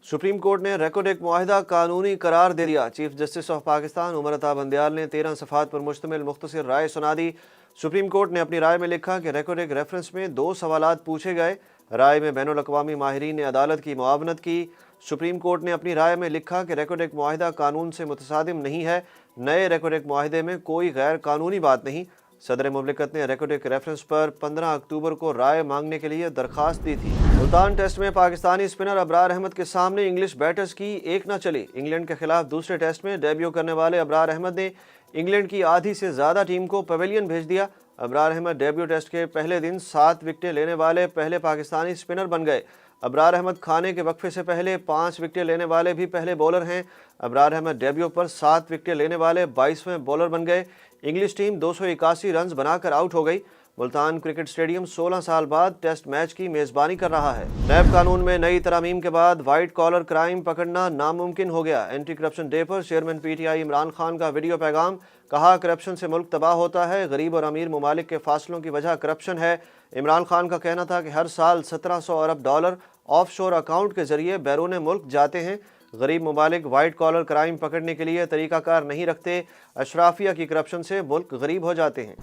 Supreme court ने रेकोडेक मुआहिदा कानूनी करार दे दिया। Chief justice of Pakistan Umar Ata Bandial ने 13 सफ़ात पर मुश्तमिल मुख्तसर राय सुना दी। सुप्रीम कोर्ट ने अपनी राय में लिखा कि रेकोडेक रेफरेंस में 2 सवालात पूछे गए। राय में बैनुल अक़वामी माहिरीन ने अदालत की मुआवनत की। सुप्रीम कोर्ट ने अपनी राय में लिखा कि रेकोडेक मुआहिदा कानून से मुतसादिम नहीं है। नए रेकोडेक मुआहिदे में कोई गैर कानूनी बात नहीं। सदर मुमलिकत ने रेकोडेक रेफरेंस पर 15 अक्टूबर को राय मांगने के लिए दरखास्त दी थी। मुल्तान टेस्ट में पाकिस्तानी स्पिनर अबरार अहमद के सामने इंग्लिश बैटर्स की एक न चली। इंग्लैंड के खिलाफ दूसरे टेस्ट में डेब्यू करने वाले अबरार अहमद ने इंग्लैंड की आधी से ज़्यादा टीम को पवेलियन भेज दिया। अबरार अहमद डेब्यू टेस्ट के पहले दिन 7 विकेटें लेने वाले पहले पाकिस्तानी स्पिनर बन गए। अबरार अहमद खाने के वक्फे से पहले 5 विकेटें लेने वाले भी पहले बॉलर हैं। अबरार अहमद डेब्यू पर 7 विकेटें लेने वाले 22वें बॉलर बन गए। इंग्लिश टीम 281 रन बनाकर आउट हो गई। मुल्तान क्रिकेट स्टेडियम 16 साल बाद टेस्ट मैच की मेज़बानी कर रहा है। नैब कानून में नई तरमीम के बाद वाइट कॉलर क्राइम पकड़ना नामुमकिन हो गया। एंटी करप्शन डे पर चेयरमैन पीटीआई इमरान खान का वीडियो पैगाम। कहा, करप्शन से मुल्क तबाह होता है। गरीब और अमीर ममालिक के फासलों की वजह करप्शन है। इमरान खान का कहना था कि हर साल 1700 अरब डॉलर ऑफशोर अकाउंट के जरिए बैरून मुल्क जाते हैं। गरीब ममालिक वाइट कॉलर क्राइम पकड़ने के लिए तरीकाकार नहीं रखते। अशराफिया की करप्शन से मुल्क गरीब हो जाते हैं।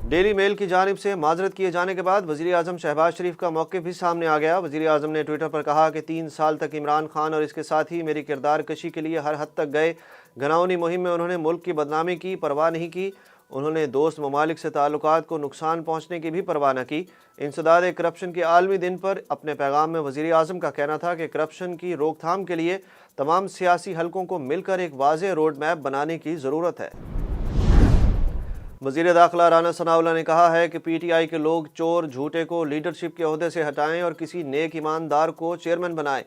डेली मेल की जानिब से माजरत किए जाने के बाद वज़ीर आज़म शहबाज शरीफ का मौक़िफ़ भी सामने आ गया। वज़ीर आज़म ने ट्विटर पर कहा कि 3 साल तक इमरान खान और इसके साथी मेरी किरदार कशी के लिए हर हद तक गए। घनाउनी मुहिम में उन्होंने मुल्क की बदनामी की परवाह नहीं की। उन्होंने दोस्त ममालिक से ताल्लुकात को नुकसान पहुँचने की भी परवाह न की। इंसदाद करप्शन के आलमी दिन पर अपने पैगाम में वज़ीर आज़म का कहना था कि करप्शन की रोकथाम के लिए तमाम सियासी हलकों को मिलकर एक वाज़ेह रोड मैप बनाने की ज़रूरत है। वज़ीर दाखिला राना सनाउल्लाह ने कहा है कि पीटीआई के लोग चोर झूठे को लीडरशिप के ओहदे से हटाएं और किसी नेक ईमानदार को चेयरमैन बनाएं।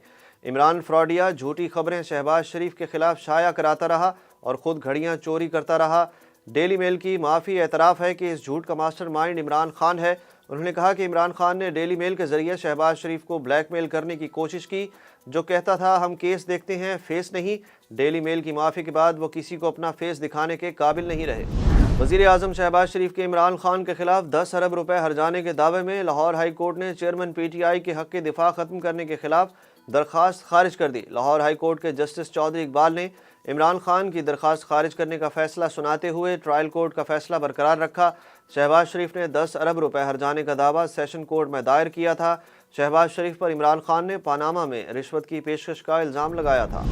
इमरान फ्रॉडिया झूठी खबरें शहबाज शरीफ के खिलाफ शाया कराता रहा और ख़ुद घड़ियां चोरी करता रहा। डेली मेल की माफ़ी एतराफ़ है कि इस झूठ का मास्टरमाइंड इमरान खान है। उन्होंने कहा कि इमरान खान ने डेली मेल के ज़रिए शहबाज शरीफ को ब्लैकमेल करने की कोशिश की। जो कहता था हम केस देखते हैं, फेस नहीं। डेली मेल की माफ़ी के बाद वो किसी को अपना फेस दिखाने के काबिल नहीं रहे। वज़ीर आज़म शहबाज शरीफ के इमरान खान के खिलाफ 10 अरब रुपए हर्जाने के दावे में लाहौर हाई कोर्ट ने चेयरमैन पीटीआई के हक़ दिफा ख़त्म करने के खिलाफ दरख्वास्त खारिज कर दी। लाहौर हाई कोर्ट के जस्टिस चौधरी इकबाल ने इमरान खान की दरख्वास्त खारिज करने का फैसला सुनाते हुए ट्रायल कोर्ट का फैसला बरकरार रखा। शहबाज शरीफ ने 10 अरब रुपए हर्जाने का दावा सेशन कोर्ट में दायर किया था। शहबाज शरीफ पर इमरान खान ने पानामा में रिश्वत की पेशकश का इल्ज़ाम लगाया था।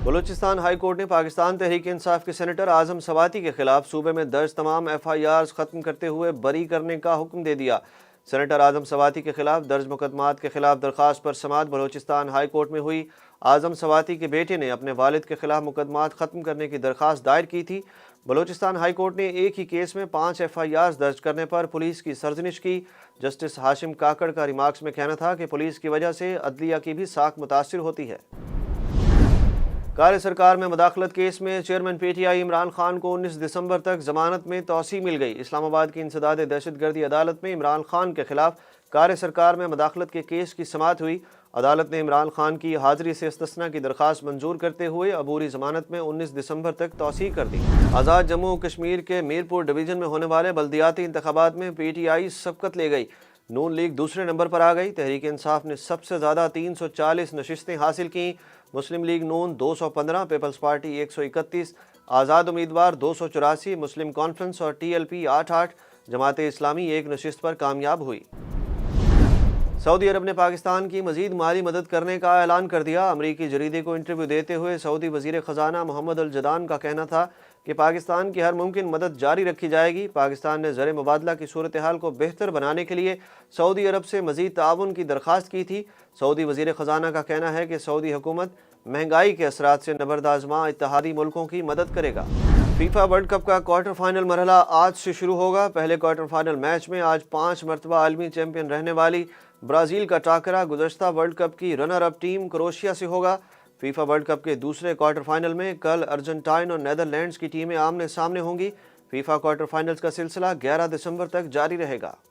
बलूचिस्तान हाई कोर्ट ने पाकिस्तान तहरीक इंसाफ के सेनेटर आज़म सवाती के खिलाफ सूबे में दर्ज तमाम FIRs ख़त्म करते हुए बरी करने का हुक्म दे दिया। सेनेटर आज़म सवाती के खिलाफ दर्ज मुकदमात के खिलाफ दरख्वास्त पर समाअत बलूचिस्तान हाई कोर्ट में हुई। आज़म सवाती के बेटे ने अपने वालिद के खिलाफ मुकदमात ख़त्म करने की दरख्वास्त दायर की थी। बलूचिस्तान हाई कोर्ट ने एक ही केस में 5 FIRs दर्ज करने पर पुलिस की सरजनिश की। जस्टिस हाशिम काकड़ का रिमार्क्स में कहना था कि पुलिस की वजह से अदलिया की भी साख मुतासिर होती है। कार सरकार में मुदाखलत केस में चेयरमैन पीटीआई इमरान खान को 19 दिसंबर तक जमानत में तौसी मिल गई। इस्लामाबाद की इंसदाद दहशतगर्दी अदालत में इमरान खान के खिलाफ कार सरकार में मुदाखलत के केस की समाअत हुई। अदालत ने इमरान खान की हाजिरी से इस्तिस्ना की दरख्वास्त मंजूर करते हुए अबूरी जमानत में 19 दिसंबर तक तौसी कर दी। आज़ाद जम्मू कश्मीर के मीरपुर डिवीज़न में होने वाले बल्दियाती इंतखाबात में पीटीआई सबकत ले गई। नून लीग दूसरे नंबर पर आ गई। तहरीक इंसाफ ने सबसे ज़्यादा 340 नशिस्तें हासिल की। मुस्लिम लीग नून 215, पीपल्स पार्टी 131, आज़ाद उम्मीदवार 284, मुस्लिम कॉन्फ्रेंस और TLP 8-8, जमात इस्लामी 1 नशिस्त पर कामयाब हुई। सऊदी अरब ने पाकिस्तान की मजीद माली मदद करने का ऐलान कर दिया। अमरीकी जरीदे को इंटरव्यू देते हुए सऊदी वज़ीर ख़जाना मोहम्मद अल जदान का कहना था कि पाकिस्तान की हर मुमकिन मदद जारी रखी जाएगी। पाकिस्तान ने ज़र मुबादला की सूरत हाल को बेहतर बनाने के लिए सऊदी अरब से मज़ीद ताउन की दरख्वास्त की थी। सऊदी वज़ीर ख़जाना का कहना है कि सऊदी हुकूमत महंगाई के असरात से नबरदाज़मा इत्तेहादी मुल्कों की मदद करेगा। फीफा वर्ल्ड कप का क्वार्टर फाइनल मरहला आज से शुरू होगा। पहले क्वार्टर फाइनल मैच में आज 5 मरतबा आलमी चैंपियन रहने वाली ब्राज़ील का टाकरा गुज़श्ता वर्ल्ड कप की रनर अप टीम क्रोएशिया से होगा। फीफा वर्ल्ड कप के दूसरे क्वार्टर फाइनल में कल अर्जेंटाइन और नेदरलैंड्स की टीमें आमने सामने होंगी। फीफा क्वार्टर फाइनल्स का सिलसिला 11 दिसंबर तक जारी रहेगा।